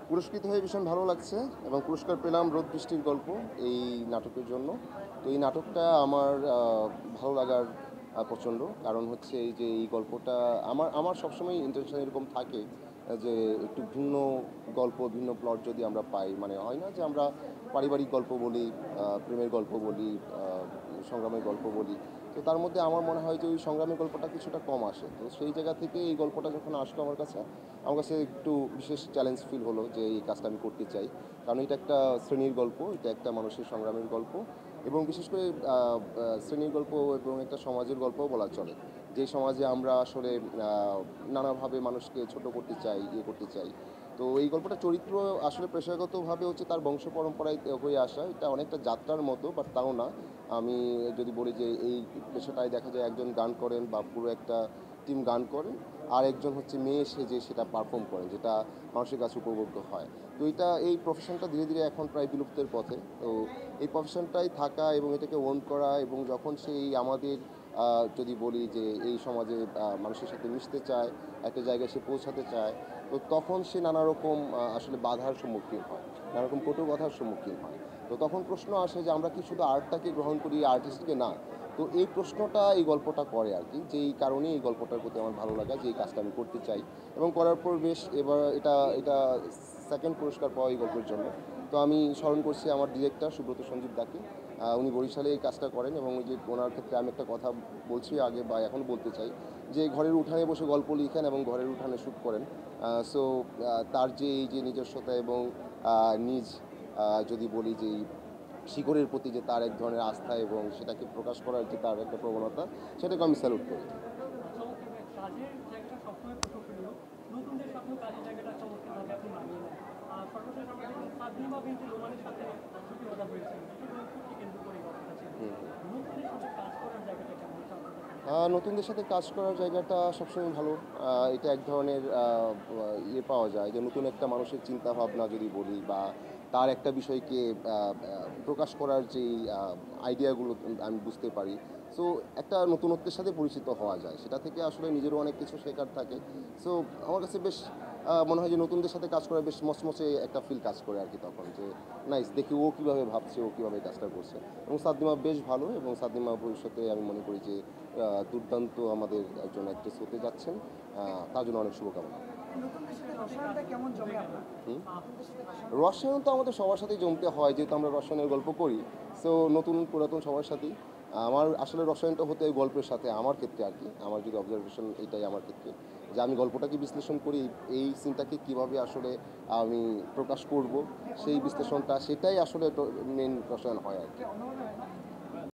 পুরস্কৃত হয়ে ভীষণ ভালো লাগছে এবং পুরস্কার পেলাম রোদ বৃষ্টির গল্প এই নাটকের জন্য। তো এই নাটকটা আমার ভালো লাগার প্রচণ্ড কারণ হচ্ছে এই যে এই গল্পটা আমার আমার সবসময় ইন্টেনশন এরকম থাকে যে একটু ভিন্ন গল্প ভিন্ন প্লট যদি আমরা পাই, মানে হয় না যে আমরা পারিবারিক গল্প বলি, প্রেমের গল্প বলি, সংগ্রামের গল্প বলি। তো তার মধ্যে আমার মনে হয় যে ওই সংগ্রামের গল্পটা কিছুটা কম আসে। তো সেই জায়গা থেকে এই গল্পটা যখন আসলো আমার কাছে একটু বিশেষ চ্যালেঞ্জ ফিল হলো যে এই কাজটা আমি করতে চাই। কারণ এটা একটা শ্রেণীর গল্প, এটা একটা মানুষের সংগ্রামের গল্প এবং বিশেষ করে শ্রেণীর গল্প এবং একটা সমাজের গল্পও বলা চলে। যে সমাজে আমরা আসলে নানাভাবে মানুষকে ছোট করতে চাই, ইয়ে করতে চাই। তো এই গল্পটা চরিত্র আসলে পেশাগতভাবে হচ্ছে তার বংশ পরম্পরায় হয়ে আসা। এটা অনেকটা যাত্রার মতো, বাট তাও না। আমি যদি বলি যে এই পেশাটায় দেখা যায় একজন গান করেন বা পুরো একটা টিম গান করেন, আর একজন হচ্ছে মেয়ে সেজে সেটা পারফর্ম করেন, যেটা মানুষের কাছে উপভোগ্য হয়। তো এই প্রফেশনটা ধীরে ধীরে এখন প্রায় বিলুপ্তের পথে। তো এই প্রফেশনটাই থাকা এবং এটাকে ওন করা এবং যখন সেই আমাদের যদি বলি যে এই সমাজে মানুষের সাথে মিশতে চায়, একটা জায়গায় সে পৌঁছাতে চায়, তো তখন সে নানা রকম আসলে বাধার সম্মুখীন হয়, নানা রকম কটু কথার সম্মুখীন হয়। তো তখন প্রশ্ন আসে যে আমরা কি শুধু আর্টটাকে গ্রহণ করি, আর্টিস্টকে না? তো এই প্রশ্নটা এই গল্পটা করে আর কি, যে এই কারণেই এই গল্পটার প্রতি আমার ভালো লাগা, যে এই কাজটা আমি করতে চাই এবং করার পর বেশ এবার এটা এটা সেকেন্ড পুরস্কার পাওয়া এই গল্পের জন্য। তো আমি স্মরণ করছি আমার ডিরেক্টর সুব্রত সঞ্জীব দাকে। উনি বরিশালে এই কাজটা করেন এবং ওই যে ওনার ক্ষেত্রে আমি একটা কথা বলছি আগে বা এখন বলতে চাই, যে ঘরের উঠানে বসে গল্প লিখেন এবং ঘরের উঠানে শ্যুট করেন। সো তার যে এই যে নিজস্বতা এবং নিজ যদি বলি যে এই শিকড়ের প্রতি যে তার এক ধরনের আস্থা এবং সেটাকে প্রকাশ করার যে তার একটা প্রবণতা, সেটাকে আমি স্যালুট করি। চমৎকার ভাই। কাজের জায়গাটা সবসময় প্রশংসনীয়। নতুনদের সাথেও কাজের জায়গাটা চমৎকারভাবে আপনি মানিয়ে নেন। সর্বশেষ আমরা দেখলাম সাদনিমা বিনতে নোমানের সাথে জুটিবদ্ধ হয়েছেন। শুটকে কেন্দ্র করে গল্পটা ছিল। হুম। নতুনদের সাথে কাজ করার জায়গাটা কেমন হচ্ছে আপনার কাছে? নতুনদের সাথে কাজ করার জায়গাটা সবসময় ভালো। এটা এক ধরনের ইয়ে পাওয়া যায় যে নতুন একটা মানুষের চিন্তা ভাবনা যদি বলি বা তার একটা বিষয়কে প্রকাশ করার যেই আইডিয়াগুলো আমি বুঝতে পারি। সো একটা নতুনত্বের সাথে পরিচিত হওয়া যায়, সেটা থেকে আসলে নিজেরও অনেক কিছু শেখার থাকে। সো আমার কাছে বেশ মনে হয় যে নতুনদের সাথে কাজ করা বেশ মচমচে একটা ফিল কাজ করে আর কি, তখন যে নাইস দেখি ও কীভাবে ভাবছে, ও কীভাবে কাজটা করছে। এবং সাদনিমা বেশ ভালো এবং সাদনিমা ভবিষ্যতে আমি মনে করি যে দুর্দান্ত আমাদের একজন অ্যাক্ট্রেস হতে যাচ্ছেন। তার জন্য অনেক শুভকামনা। নতুনদের সাথে রসায়নটা কেমন জমে আপনার? হুম। নতুনদের সাথে রসায়ন তো আমাদের সবার সাথেই জমতে হয়, যেহেতু আমরা রসায়নের গল্প করি। সো নতুন পুরাতন সবার সাথেই। আমার আসলে রসায়নটা হতে হয় গল্পের সাথে, আমার ক্ষেত্রে আর কি, আমার যদি অবজারভেশন এটাই আমার ক্ষেত্রে, যে আমি গল্পটাকে বিশ্লেষণ করি, এই সিনটাকে কীভাবে আসলে আমি প্রকাশ করব, সেই বিশ্লেষণটা সেটাই আসলে মেন রসায়ন হয় আর কি। অনুমান হয় না?